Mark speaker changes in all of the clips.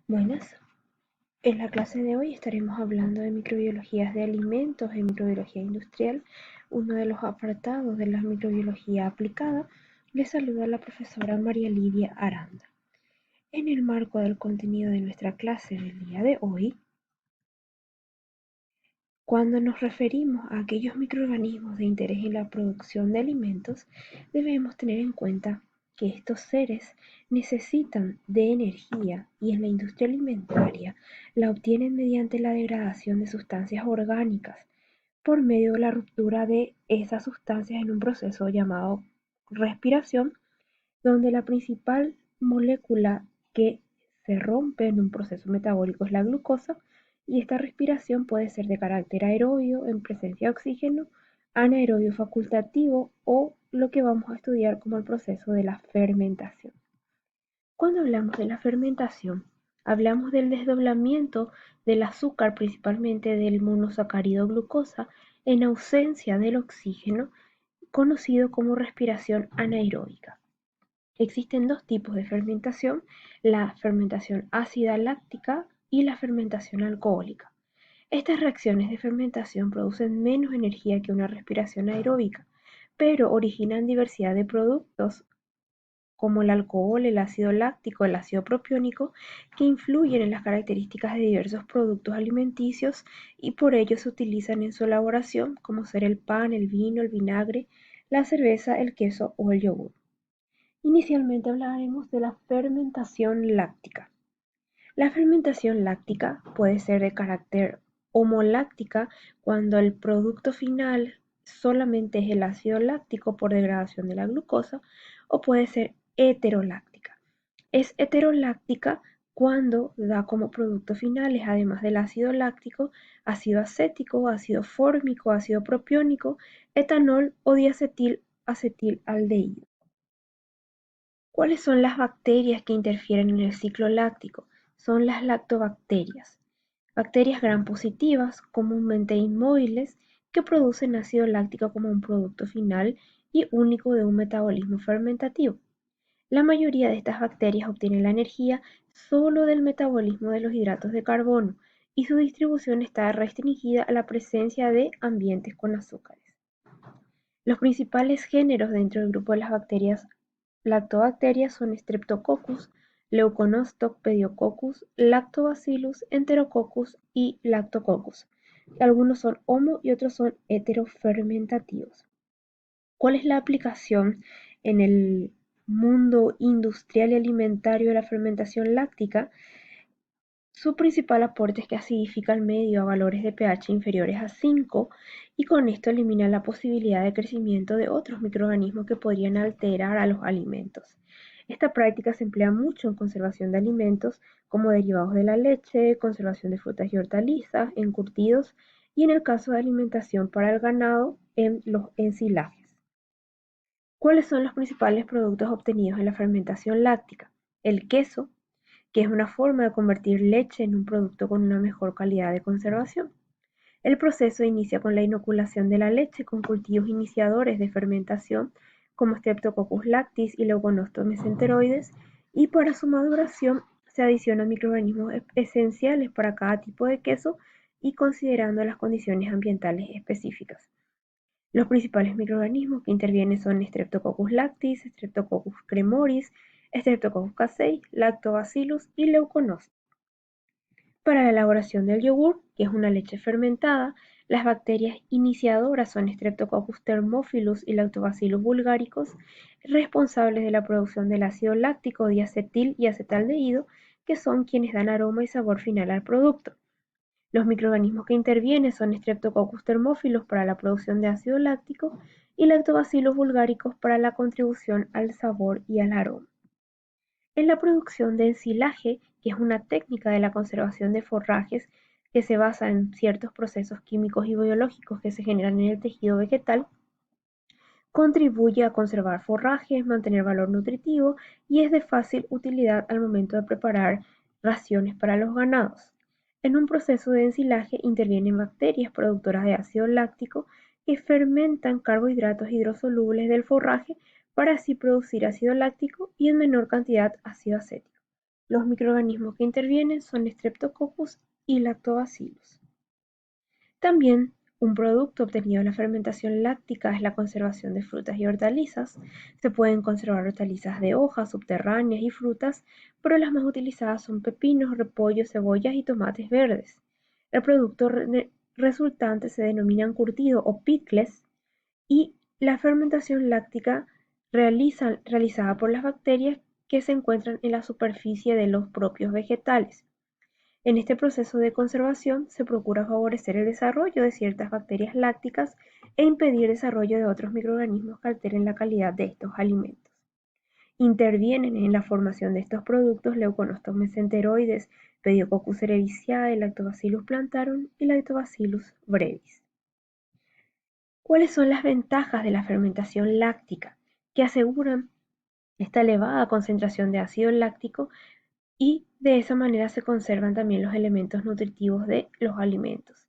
Speaker 1: Buenas, en la clase de hoy estaremos hablando de microbiologías de alimentos y microbiología industrial, uno de los apartados de la microbiología aplicada. Les saluda la profesora María Lidia Aranda. En el marco del contenido de nuestra clase del día de hoy, cuando nos referimos a aquellos microorganismos de interés en la producción de alimentos, debemos tener en cuenta que estos seres necesitan de energía y en la industria alimentaria la obtienen mediante la degradación de sustancias orgánicas por medio de la ruptura de esas sustancias en un proceso llamado respiración, donde la principal molécula que se rompe en un proceso metabólico es la glucosa, y esta respiración puede ser de carácter aerobio en presencia de oxígeno, anaerobio facultativo o lo que vamos a estudiar como el proceso de la fermentación. Cuando hablamos de la fermentación, hablamos del desdoblamiento del azúcar, principalmente del monosacárido glucosa, en ausencia del oxígeno, conocido como respiración anaeróbica. Existen dos tipos de fermentación: la fermentación ácida láctica y la fermentación alcohólica. Estas reacciones de fermentación producen menos energía que una respiración aeróbica, pero originan diversidad de productos como el alcohol, el ácido láctico, el ácido propiónico, que influyen en las características de diversos productos alimenticios y por ello se utilizan en su elaboración, como ser el pan, el vino, el vinagre, la cerveza, el queso o el yogur. Inicialmente hablaremos de la fermentación láctica. La fermentación láctica puede ser de carácter homoláctica cuando el producto final solamente es el ácido láctico por degradación de la glucosa, o puede ser heteroláctica. Es heteroláctica cuando da como productos finales, además del ácido láctico, ácido acético, ácido fórmico, ácido propiónico, etanol o diacetil acetilaldehído. ¿Cuáles son las bacterias que interfieren en el ciclo láctico? Son las lactobacterias, bacterias gram positivas, comúnmente inmóviles, que producen ácido láctico como un producto final y único de un metabolismo fermentativo. La mayoría de estas bacterias obtienen la energía solo del metabolismo de los hidratos de carbono y su distribución está restringida a la presencia de ambientes con azúcares. Los principales géneros dentro del grupo de las bacterias lactobacterias son Streptococcus, Leuconostoc, Pediococcus, Lactobacillus, Enterococcus y Lactococcus. Algunos son homo y otros son heterofermentativos. ¿Cuál es la aplicación en el mundo industrial y alimentario de la fermentación láctica? Su principal aporte es que acidifica el medio a valores de pH inferiores a 5 y con esto elimina la posibilidad de crecimiento de otros microorganismos que podrían alterar a los alimentos. Esta práctica se emplea mucho en conservación de alimentos como derivados de la leche, conservación de frutas y hortalizas, encurtidos y en el caso de alimentación para el ganado en los ensilajes. ¿Cuáles son los principales productos obtenidos en la fermentación láctica? El queso, que es una forma de convertir leche en un producto con una mejor calidad de conservación. El proceso inicia con la inoculación de la leche con cultivos iniciadores de fermentación como Streptococcus lactis y Leuconostoc mesenteroides, y para su maduración se adicionan microorganismos esenciales para cada tipo de queso y considerando las condiciones ambientales específicas. Los principales microorganismos que intervienen son Streptococcus lactis, Streptococcus cremoris, Streptococcus casei, Lactobacillus y Leuconostoc. Para la elaboración del yogur, que es una leche fermentada, las bacterias iniciadoras son Streptococcus thermophilus y Lactobacillus bulgaricus, responsables de la producción del ácido láctico, diacetil y acetaldehído, que son quienes dan aroma y sabor final al producto. Los microorganismos que intervienen son Streptococcus thermophilus para la producción de ácido láctico y Lactobacillus bulgaricus para la contribución al sabor y al aroma. En la producción de ensilaje, que es una técnica de la conservación de forrajes que se basa en ciertos procesos químicos y biológicos que se generan en el tejido vegetal, contribuye a conservar forrajes, mantener valor nutritivo y es de fácil utilidad al momento de preparar raciones para los ganados. En un proceso de ensilaje intervienen bacterias productoras de ácido láctico que fermentan carbohidratos hidrosolubles del forraje para así producir ácido láctico y en menor cantidad ácido acético. Los microorganismos que intervienen son Streptococcus y Lactobacillus. También un producto obtenido de la fermentación láctica es la conservación de frutas y hortalizas. Se pueden conservar hortalizas de hojas, subterráneas y frutas, pero las más utilizadas son pepinos, repollos, cebollas y tomates verdes. El producto resultante se denomina encurtido o pickles y la fermentación láctica realizada por las bacterias que se encuentran en la superficie de los propios vegetales. En este proceso de conservación se procura favorecer el desarrollo de ciertas bacterias lácticas e impedir el desarrollo de otros microorganismos que alteren la calidad de estos alimentos. Intervienen en la formación de estos productos Leuconostoc mesenteroides, Pediococcus cerevisiae, Lactobacillus plantarum y Lactobacillus brevis. ¿Cuáles son las ventajas de la fermentación láctica? Que aseguran esta elevada concentración de ácido láctico y de esa manera se conservan también los elementos nutritivos de los alimentos.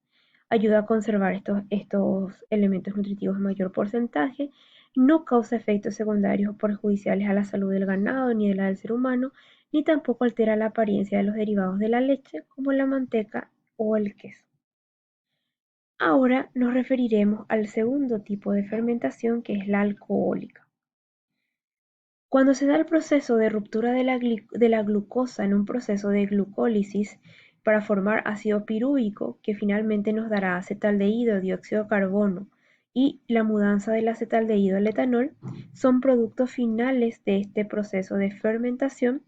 Speaker 1: Ayuda a conservar estos elementos nutritivos en mayor porcentaje, no causa efectos secundarios perjudiciales a la salud del ganado ni de la del ser humano, ni tampoco altera la apariencia de los derivados de la leche como la manteca o el queso. Ahora nos referiremos al segundo tipo de fermentación, que es la alcohólica. Cuando se da el proceso de ruptura de la glucosa en un proceso de glucólisis para formar ácido pirúvico, que finalmente nos dará acetaldehído, dióxido de carbono, y la mudanza del acetaldehído al etanol, son productos finales de este proceso de fermentación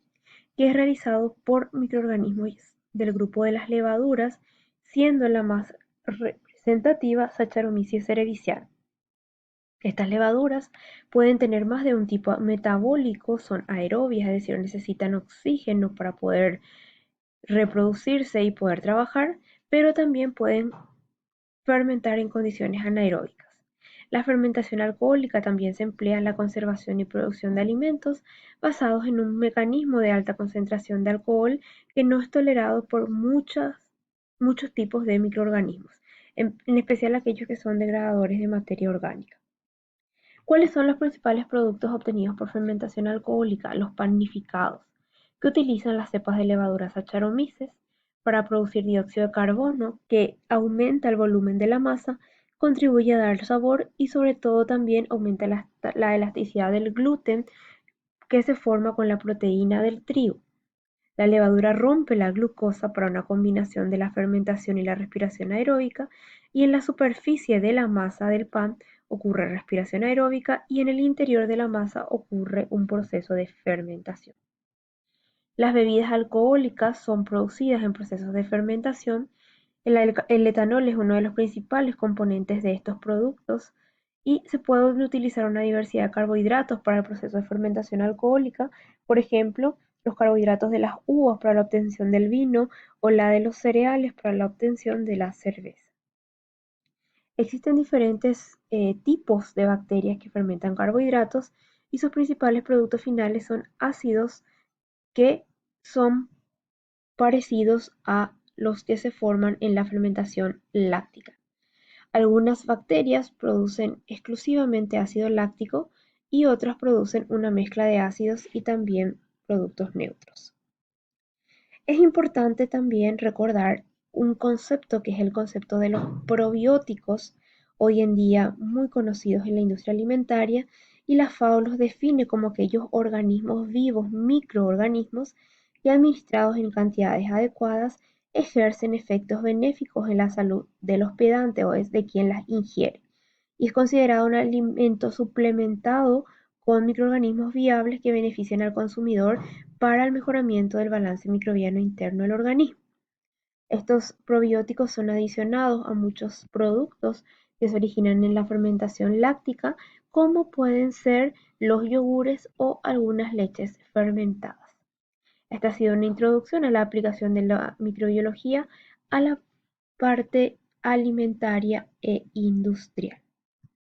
Speaker 1: que es realizado por microorganismos del grupo de las levaduras, siendo la más representativa Saccharomyces cerevisiae. Estas levaduras pueden tener más de un tipo metabólico, son aerobias, es decir, necesitan oxígeno para poder reproducirse y poder trabajar, pero también pueden fermentar en condiciones anaeróbicas. La fermentación alcohólica también se emplea en la conservación y producción de alimentos basados en un mecanismo de alta concentración de alcohol que no es tolerado por muchos tipos de microorganismos, en especial aquellos que son degradadores de materia orgánica. ¿Cuáles son los principales productos obtenidos por fermentación alcohólica? Los panificados, que utilizan las cepas de levadura Saccharomyces para producir dióxido de carbono, que aumenta el volumen de la masa, contribuye a dar sabor y sobre todo también aumenta la elasticidad del gluten que se forma con la proteína del trigo. La levadura rompe la glucosa para una combinación de la fermentación y la respiración aeróbica, y en la superficie de la masa del pan ocurre respiración aeróbica y en el interior de la masa ocurre un proceso de fermentación. Las bebidas alcohólicas son producidas en procesos de fermentación. El etanol es uno de los principales componentes de estos productos y se puede utilizar una diversidad de carbohidratos para el proceso de fermentación alcohólica, por ejemplo, los carbohidratos de las uvas para la obtención del vino o la de los cereales para la obtención de la cerveza. Existen diferentes tipos de bacterias que fermentan carbohidratos y sus principales productos finales son ácidos que son parecidos a los que se forman en la fermentación láctica. Algunas bacterias producen exclusivamente ácido láctico y otras producen una mezcla de ácidos y también productos neutros. Es importante también recordar un concepto que es el concepto de los probióticos, hoy en día muy conocidos en la industria alimentaria, y la FAO los define como aquellos organismos vivos, microorganismos, que administrados en cantidades adecuadas ejercen efectos benéficos en la salud del hospedante o es de quien las ingiere, y es considerado un alimento suplementado con microorganismos viables que benefician al consumidor para el mejoramiento del balance microbiano interno del organismo. Estos probióticos son adicionados a muchos productos que se originan en la fermentación láctica, como pueden ser los yogures o algunas leches fermentadas. Esta ha sido una introducción a la aplicación de la microbiología a la parte alimentaria e industrial.